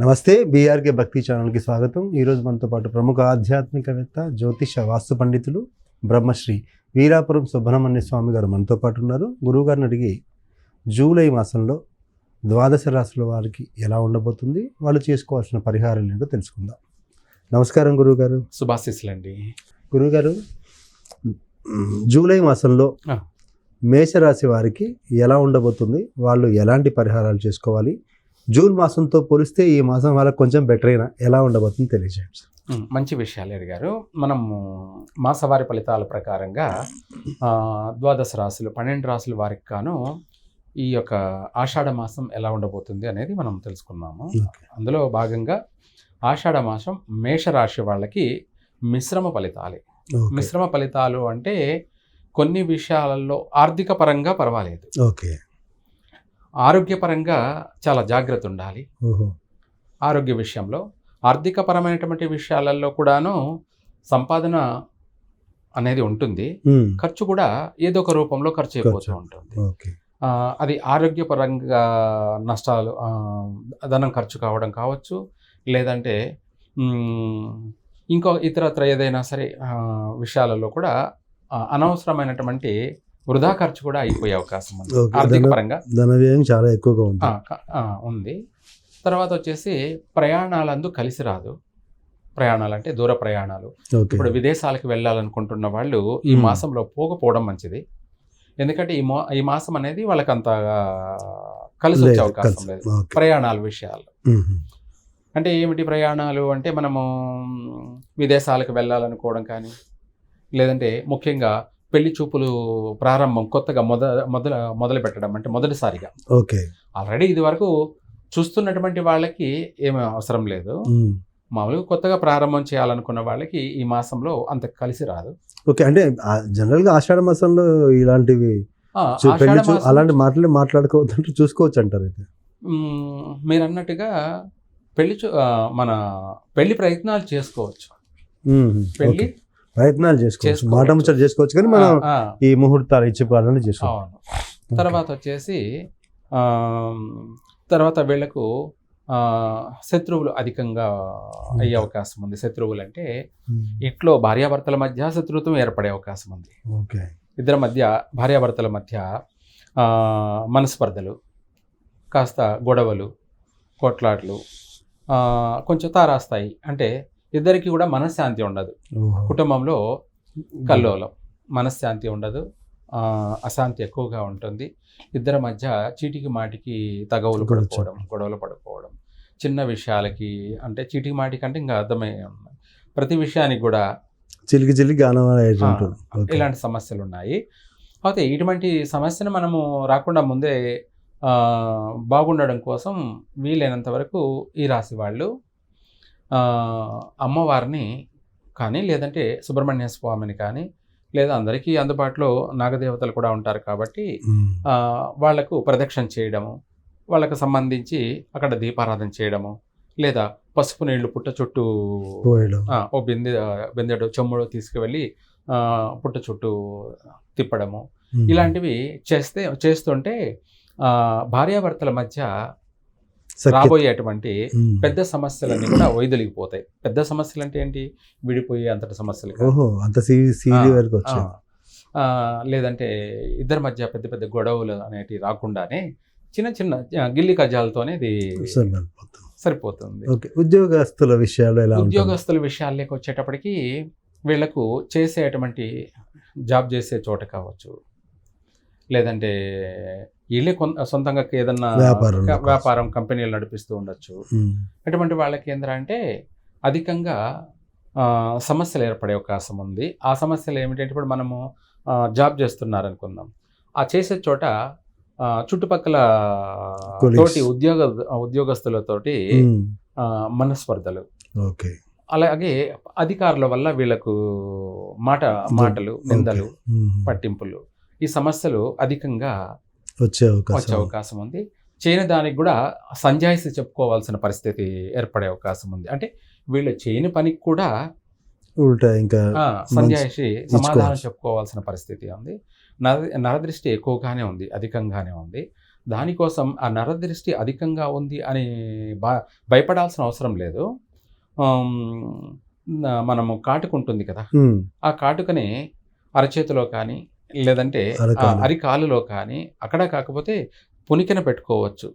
నమస్తే, బీఆర్కే భక్తి ఛానల్కి స్వాగతం. ఈరోజు మనతో పాటు ప్రముఖ ఆధ్యాత్మికవేత్త, జ్యోతిష వాస్తు పండితులు బ్రహ్మశ్రీ వీరాపురం సుబ్రహ్మణ్య స్వామి గారు మనతో పాటు ఉన్నారు. గురువుగారిని అడిగి జూలై మాసంలో ద్వాదశ రాశుల వారికి ఎలా ఉండబోతుంది, వాళ్ళు చేసుకోవాల్సిన పరిహారాలు ఏంటో తెలుసుకుందాం. నమస్కారం గురువుగారు. శుభాశీస్సులండి. గురువుగారు, జూలై మాసంలో మేషరాశి వారికి ఎలా ఉండబోతుంది, వాళ్ళు ఎలాంటి పరిహారాలు చేసుకోవాలి, జూన్ మాసంతో పోలిస్తే ఈ మాసం వాళ్ళకి కొంచెం బెటర్ అయినా ఎలా ఉండబోతుంది తెలియజేయండి సార్. మంచి విషయాలు అడిగారు. మనము మాసవారి ఫలితాల ప్రకారంగా ద్వాదశ రాశులు 12 రాశుల వారికి గాను ఈ యొక్క ఆషాఢ మాసం ఎలా ఉండబోతుంది అనేది మనం తెలుసుకున్నాము. అందులో భాగంగా ఆషాఢ మాసం మేషరాశి వాళ్ళకి మిశ్రమ ఫలితాలే. మిశ్రమ ఫలితాలు అంటే కొన్ని విషయాలలో ఆర్థిక పరంగా పర్వాలేదు, ఆరోగ్యపరంగా చాలా జాగ్రత్త ఉండాలి. ఆరోగ్య విషయంలో ఆర్థిక పరమైనటువంటి విషయాలలో కూడాను సంపాదన అనేది ఉంటుంది, ఖర్చు కూడా ఏదో ఒక రూపంలో ఖర్చు అయిపోతూ ఉంటుంది. అది ఆరోగ్యపరంగా నష్టాలు, ధనం ఖర్చు కావడం కావచ్చు, లేదంటే ఇంకో ఇతరత్ర ఏదైనా సరే విషయాలలో కూడా అనవసరమైనటువంటి వృధా ఖర్చు కూడా అయిపోయే అవకాశం ఉంది. ఆర్థిక పరంగా ధన వ్యయం చాలా ఎక్కువగా ఉంది. తర్వాత వచ్చేసి ప్రయాణాలందు కలిసి రాదు. ప్రయాణాలు అంటే దూర ప్రయాణాలు. ఇప్పుడు విదేశాలకు వెళ్ళాలనుకుంటున్న వాళ్ళు ఈ మాసంలో పోకపోవడం మంచిది. ఎందుకంటే ఈ మాసం అనేది వాళ్ళకి అంత కలిసి వచ్చే అవకాశం లేదు. ప్రయాణాల విషయాలు అంటే ఏమిటి ప్రయాణాలు అంటే, మనము విదేశాలకు వెళ్ళాలనుకోవడం కానీ, లేదంటే ముఖ్యంగా పెళ్లి చూపులు ప్రారంభం కొత్తగా మొదలు పెట్టడం అంటే మొదటిసారిగా. ఆల్రెడీ ఇది వరకు చూస్తున్నటువంటి వాళ్ళకి ఏమీ అవసరం లేదు. మామూలుగా కొత్తగా ప్రారంభం చేయాలనుకున్న వాళ్ళకి ఈ మాసంలో అంత కలిసి రాదు. అంటే జనరల్ గా ఆషాఢ మాసంలో ఇలాంటివి అలాంటి మాటలు మాట్లాడుకోవద్దంటే చూసుకోవచ్చు అంటారు. అయితే మీరు అన్నట్టుగా మన పెళ్లి ప్రయత్నాలు చేసుకోవచ్చు, పెళ్లి ప్రయత్నాలు చేసుకోవచ్చు, మాట ముచ్చట చేసుకోవచ్చు, కానీ మనం ఈ ముహూర్తాలు ఇచ్చి పాలన చేసుకోవాలి. తర్వాత వచ్చేసి తర్వాత వీళ్ళకు శత్రువులు అధికంగా అయ్యే అవకాశం ఉంది. శత్రువులు అంటే ఇంట్లో భార్యాభర్తల మధ్య శత్రుత్వం ఏర్పడే అవకాశం ఉంది. ఇద్దరి మధ్య, భార్యాభర్తల మధ్య మనస్పర్ధలు, కాస్త గొడవలు, కొట్లాట్లు కొంచెం తారాస్తాయి. అంటే ఇద్దరికి కూడా మనశ్శాంతి ఉండదు, కుటుంబంలో కల్లోలం, మనశ్శాంతి ఉండదు, అశాంతి ఎక్కువగా ఉంటుంది. ఇద్దరి మధ్య చీటికి మాటికి తగవులు పడుకోవడం, గొడవలు పడుకోవడం, చిన్న విషయాలకి అంటే చీటికి మాటికి అంటే ఇంకా అర్థమై ప్రతి విషయానికి కూడా ఇలాంటి సమస్యలు ఉన్నాయి. అయితే ఇటువంటి సమస్యను మనము రాకుండా ముందే బాగుండడం కోసం వీలైనంత వరకు ఈ రాశి వాళ్ళు అమ్మవారిని కానీ, లేదంటే సుబ్రహ్మణ్య స్వామిని కానీ, లేదా అందరికీ అందుబాటులో నాగదేవతలు కూడా ఉంటారు కాబట్టి వాళ్లకు ప్రదక్షిణ చేయడము, వాళ్ళకు సంబంధించి అక్కడ దీపారాధన చేయడము, లేదా పసుపు నీళ్లు పుట్ట చుట్టూ ఓ బిందెడు చెమ్ముడు తీసుకువెళ్ళి పుట్ట చుట్టూ తిప్పడము, ఇలాంటివి చేస్తుంటే భార్యాభర్తల మధ్య రాబోయేటువంటి పెద్ద సమస్యలన్నీ కూడా వైదొలిగిపోతాయి. పెద్ద సమస్యలు అంటే ఏంటి, విడిపోయే అంతటి సమస్యలు, లేదంటే ఇద్దరి మధ్య పెద్ద పెద్ద గొడవలు అనేటివి రాకుండానే చిన్న చిన్న గిల్లి కజాలతోనే ఇది సరిపోతుంది. ఉద్యోగస్తుల విషయాల్లోకి వచ్చేటప్పటికి వీళ్లకు చేసేటువంటి జాబ్ చేసే చోట కావచ్చు, లేదంటే వీళ్ళే సొంతంగా ఏదన్నా వ్యాపారం కంపెనీలు నడిపిస్తూ ఉండొచ్చు. అటువంటి వాళ్ళకి ఏంటంటే అధికంగా సమస్యలు ఏర్పడే అవకాశం ఉంది. ఆ సమస్యలు ఏమిటంటే, ఇప్పుడు మనము జాబ్ చేస్తున్నారనుకుందాం, ఆ చేసే చోట చుట్టుపక్కల తోటి ఉద్యోగస్తులతోటి మనస్పర్ధలు, అలాగే అధికారుల వల్ల వీళ్ళకు మాటలు, నిందలు, పట్టింపులు, ఈ సమస్యలు అధికంగా వచ్చే అవకాశం ఉంది. చేయని దానికి కూడా సంజాయిషి చెప్పుకోవాల్సిన పరిస్థితి ఏర్పడే అవకాశం ఉంది. అంటే వీళ్ళు చేయని పనికి కూడా ఇంకా సంజాయిషి సమాధానం చెప్పుకోవాల్సిన పరిస్థితి ఉంది. నరదృష్టి ఎక్కువగానే ఉంది, అధికంగానే ఉంది. దానికోసం ఆ నరదృష్టి అధికంగా ఉంది అని భయపడాల్సిన అవసరం లేదు. మనము కాటుక ఉంటుంది కదా, ఆ కాటుకని అరచేతిలో కానీ లేదంటే అరికాలులో కానీ, అక్కడ కాకపోతే పునికిన పెట్టుకోవచ్చు.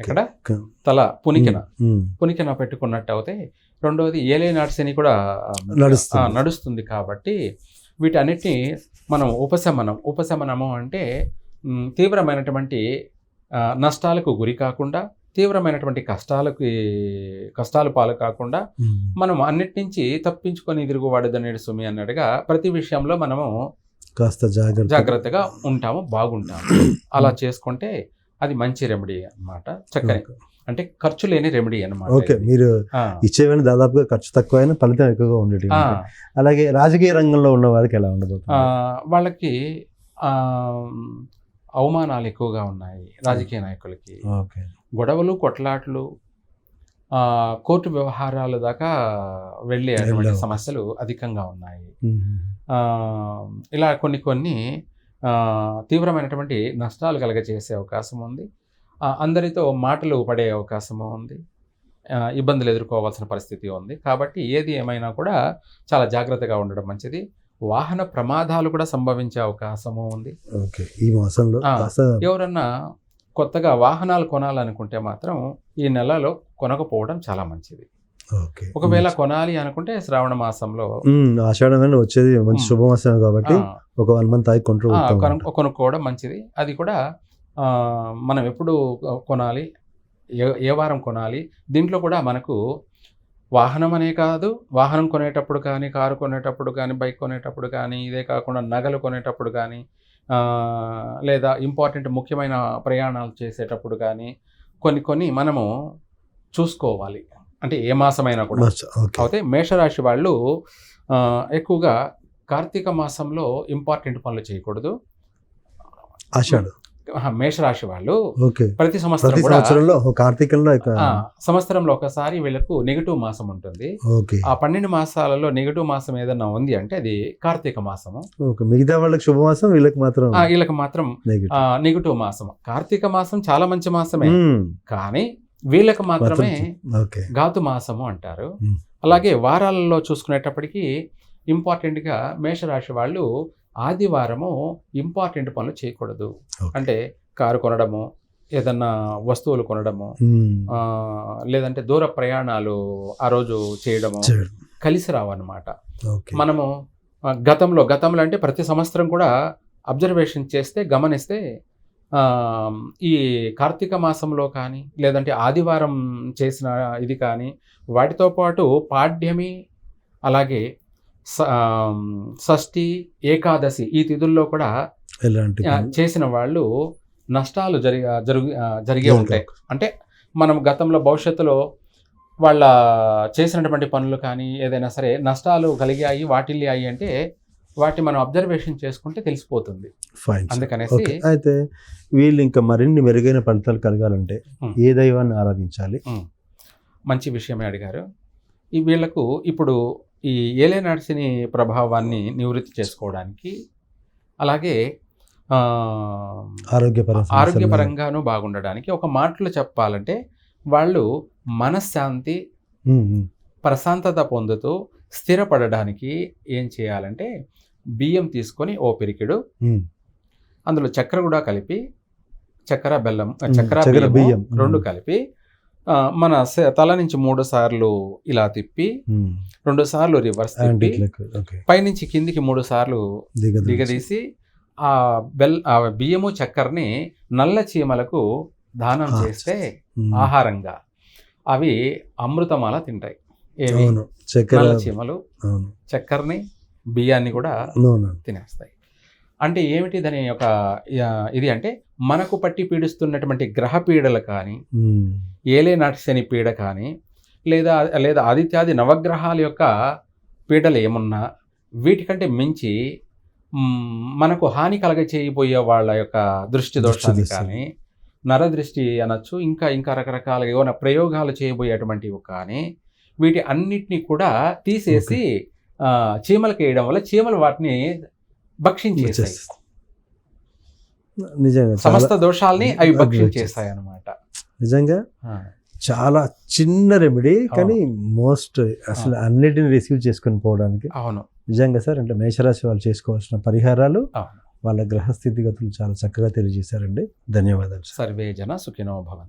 ఎక్కడ తల పునికిన పెట్టుకున్నట్టు అయితే, రెండవది ఏలేనాటి కూడా నడుస్తుంది. కాబట్టి వీటన్నిటిని మనం ఉపశమనము అంటే తీవ్రమైనటువంటి నష్టాలకు గురి కాకుండా, తీవ్రమైనటువంటి కష్టాలు పాలు కాకుండా మనం అన్నిటి నుంచి తప్పించుకొని తిరుగువాడుదనేడు సుమి అన్నట్టుగా ప్రతి విషయంలో మనము కాస్త జాగ్రత్తగా ఉంటాము, బాగుంటాము. అలా చేసుకుంటే అది మంచి రెమెడీ అన్నమాట. చక్కని అంటే ఖర్చు లేని రెమెడీ అన్నమాట. ఓకే, మీరు ఇచ్చేవన్నీ దాదాపుగా ఖర్చు తక్కువైనా ఫలితం ఎక్కువగా ఉండేది. అలాగే రాజకీయ రంగంలో ఉన్న వారికి ఎలా ఉండబోతుంది? వాళ్ళకి అవమానాలు ఎక్కువగా ఉన్నాయి. రాజకీయ నాయకులకి గొడవలు, కొట్లాట్లు, కోర్టు వ్యవహారాల దాకా వెళ్ళే అటువంటి సమస్యలు అధికంగా ఉన్నాయి. ఇలా కొన్ని తీవ్రమైనటువంటి నష్టాలు కలగజేసే అవకాశం ఉంది. అందరితో మాటలు పడే అవకాశము ఉంది. ఇబ్బందులు ఎదుర్కోవాల్సిన పరిస్థితి ఉంది. కాబట్టి ఏది ఏమైనా కూడా చాలా జాగ్రత్తగా ఉండడం మంచిది. వాహన ప్రమాదాలు కూడా సంభవించే అవకాశము ఉంది. ఈ మాసంలో ఎవరన్నా కొత్తగా వాహనాలు కొనాలనుకుంటే మాత్రం ఈ నెలలో కొనకపోవడం చాలా మంచిది. ఒకవేళ కొనాలి అనుకుంటే శ్రావణ మాసంలో, ఆషాఢంలో వచ్చేది మంచి శుభమాసం కాబట్టి ఒక 1 మంత్ ఆగి కొనుక్కోవడం మంచిది. అది కూడా మనం ఎప్పుడు కొనాలి, ఏ వారం కొనాలి, దీంట్లో కూడా మనకు వాహనం అనే కాదు, వాహనం కొనేటప్పుడు కానీ, కారు కొనేటప్పుడు కానీ, బైక్ కొనేటప్పుడు కానీ, ఇదే కాకుండా నగలు కొనేటప్పుడు కానీ, లేదా ఇంపార్టెంట్ ముఖ్యమైన ప్రయాణాలు చేసేటప్పుడు కానీ కొన్ని మనము చూసుకోవాలి. అంటే ఏ మాసమైనా కూడా. అయితే మేషరాశి వాళ్ళు ఎక్కువగా కార్తీక మాసంలో ఇంపార్టెంట్ పనులు చేయకూడదు. మేషరాశి వాళ్ళు ప్రతి సంవత్సరంలో సంవత్సరంలో ఒకసారి వీళ్ళకు నెగిటివ్ మాసం ఉంటుంది. ఆ 12 మాసాలలో నెగిటివ్ మాసం ఏదన్నా ఉంది అంటే అది కార్తీక మాసము. మిగతా వాళ్ళకి శుభమాసం, వీళ్ళకి మాత్రం నెగిటివ్ మాసం. కార్తీక మాసం చాలా మంచి మాసమే, కానీ వీళ్ళకి మాత్రమే ఘాతు మాసము అంటారు. అలాగే వారాలలో చూసుకునేటప్పటికీ ఇంపార్టెంట్గా మేషరాశి వాళ్ళు ఆదివారము ఇంపార్టెంట్ పనులు చేయకూడదు. అంటే కారు కొనడము, ఏదన్నా వస్తువులు కొనడము, లేదంటే దూర ప్రయాణాలు ఆ రోజు చేయడము కలిసి రావన్నమాట. మనము గతంలో అంటే ప్రతి సంవత్సరం కూడా అబ్జర్వేషన్ చేస్తే, గమనిస్తే ఈ కార్తీక మాసంలో కానీ లేదంటే ఆదివారం చేసిన ఇది కానీ, వాటితో పాటు పాడ్యమి, అలాగే షష్ఠి, ఏకాదశి ఈ తిథుల్లో కూడా చేసిన వాళ్ళు నష్టాలు జరిగే ఉంటాయి. అంటే మనం గతంలో భవిష్యత్తులో వాళ్ళ చేసినటువంటి పనులు కానీ ఏదైనా సరే నష్టాలు కలిగాయి, వాటిల్లాయి అంటే వాటి మనం అబ్జర్వేషన్ చేసుకుంటే తెలిసిపోతుంది. అందుకనేసి అయితే వీళ్ళు ఇంకా మరిన్ని మెరుగైన ఫలితాలు కలగాలంటే ఏ దైవాన్ని ఆరాధించాలి? మంచి విషయమే అడిగారు. వీళ్లకు ఇప్పుడు ఈ ఏలేనాటి ప్రభావాన్ని నివృత్తి చేసుకోవడానికి, అలాగే ఆరోగ్యపరంగాను బాగుండడానికి ఒక మాటలు చెప్పాలంటే వాళ్ళు మనశ్శాంతి, ప్రశాంతత పొందుతూ స్థిరపడడానికి ఏం చేయాలంటే బియ్యం తీసుకొని ఓ పిరికిడు, అందులో చక్కెర కూడా కలిపి, చక్కెర బెల్లం, చక్కెర బియ్యం 2 కలిపి మన తల నుంచి 3 సార్లు ఇలా తిప్పి, 2 సార్లు రివర్స్ తిప్పి, పైనుంచి కిందికి 3 సార్లు దిగదీసి ఆ బియ్యము చక్కెరని నల్ల చీమలకు దానం చేస్తే ఆహారంగా అవి అమృతమాల తింటాయి. ఏవి? నల్ల చీమలు చక్కెరని, బియ్యాన్ని కూడా తినేస్తాయి. అంటే ఏమిటి దాని యొక్క ఇది అంటే, మనకు పట్టి పీడిస్తున్నటువంటి గ్రహ పీడలు కానీ, ఏలేనాటి శని పీడ కానీ, లేదా ఆదిత్యాది నవగ్రహాల యొక్క పీడలు ఏమున్నా వీటికంటే మించి మనకు హాని కలగచేయబోయే వాళ్ళ యొక్క దృష్టి దోషాన్ని కానీ, నరదృష్టి అనొచ్చు, ఇంకా రకరకాలుగా ఏమైనా ప్రయోగాలు చేయబోయేటువంటివి కానీ, వీటి అన్నిటినీ కూడా తీసేసి చీమలకు వేయడం వల్ల చీమలు వాటిని భక్షించేస్తాయి. నిజంగా సమస్త దోషాల్ని అవి అవి భక్షించేస్తాయి అన్నమాట. నిజంగా చాలా చిన్న రెమెడీ, కానీ మోస్ట్ అసలు అన్నిటిని రిసీవ్ చేసుకొని పోవడానికి. అవును, నిజంగా సార్, అంటే మేషరాశి వాళ్ళు చేసుకోవాల్సిన పరిహారాలు, అవును. వాళ్ళ గ్రహ స్థితిగతులు చాలా చక్కగా తెలియజేశారండి. ధన్యవాదాలు సార్. సర్వే జన సుఖినో భవంతు.